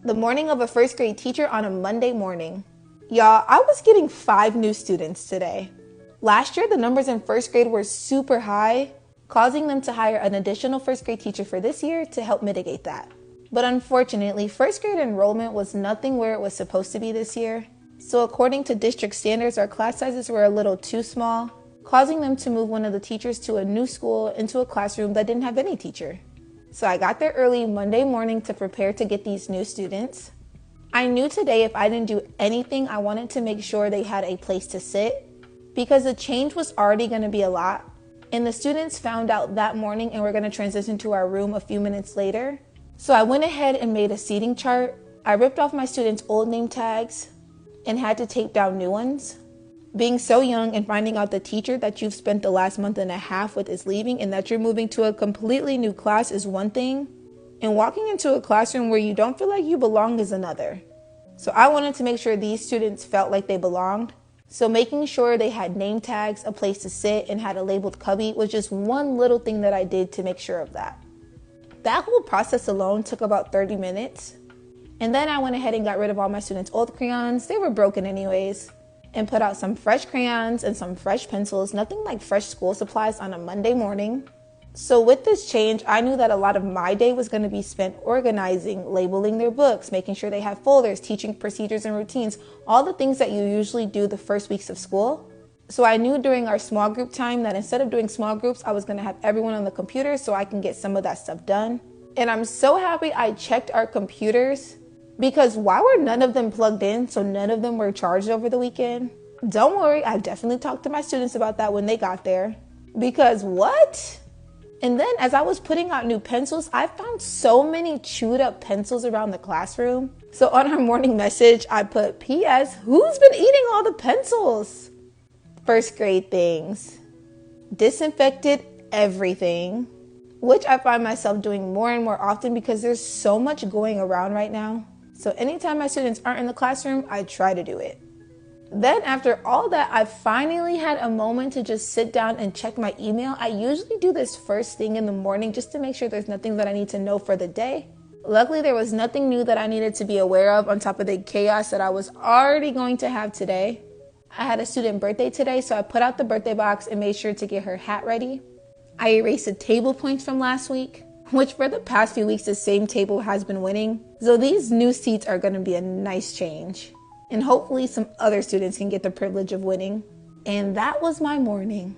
The morning of a first grade teacher on a Monday morning. Y'all, I was getting 5 new students today. Last year, the numbers in first grade were super high, causing them to hire an additional first grade teacher for this year to help mitigate that. But unfortunately, first grade enrollment was nothing where it was supposed to be this year. So according to district standards, our class sizes were a little too small, causing them to move one of the teachers to a new school into a classroom that didn't have any teacher. So I got there early Monday morning to prepare to get these new students. I knew today if I didn't do anything, I wanted to make sure they had a place to sit because the change was already going to be a lot. And the students found out that morning and we're going to transition to our room a few minutes later. So I went ahead and made a seating chart. I ripped off my students' old name tags and had to tape down new ones. Being so young and finding out the teacher that you've spent the last month and a half with is leaving and that you're moving to a completely new class is one thing. And walking into a classroom where you don't feel like you belong is another. So I wanted to make sure these students felt like they belonged. So making sure they had name tags, a place to sit, and had a labeled cubby was just one little thing that I did to make sure of that. That whole process alone took about 30 minutes. And then I went ahead and got rid of all my students' old crayons. They were broken anyways. And put out some fresh crayons and some fresh pencils, nothing like fresh school supplies on a Monday morning. So with this change, I knew that a lot of my day was going to be spent organizing, labeling their books, making sure they had folders, teaching procedures and routines, all the things that you usually do the first weeks of school. So I knew during our small group time that instead of doing small groups, I was going to have everyone on the computer so I can get some of that stuff done. And I'm so happy I checked our computers because why were none of them plugged in so none of them were charged over the weekend? Don't worry, I definitely talked to my students about that when they got there. Because what? And then as I was putting out new pencils, I found so many chewed up pencils around the classroom. So on our morning message, I put, P.S. Who's been eating all the pencils? First grade things. Disinfected everything, which I find myself doing more and more often because there's so much going around right now. So anytime my students aren't in the classroom, I try to do it. Then after all that, I finally had a moment to just sit down and check my email. I usually do this first thing in the morning just to make sure there's nothing that I need to know for the day. Luckily, there was nothing new that I needed to be aware of on top of the chaos that I was already going to have today. I had a student birthday today, so I put out the birthday box and made sure to get her hat ready. I erased the table points from last week, which for the past few weeks, the same table has been winning. So these new seats are going to be a nice change. And hopefully some other students can get the privilege of winning. And that was my morning.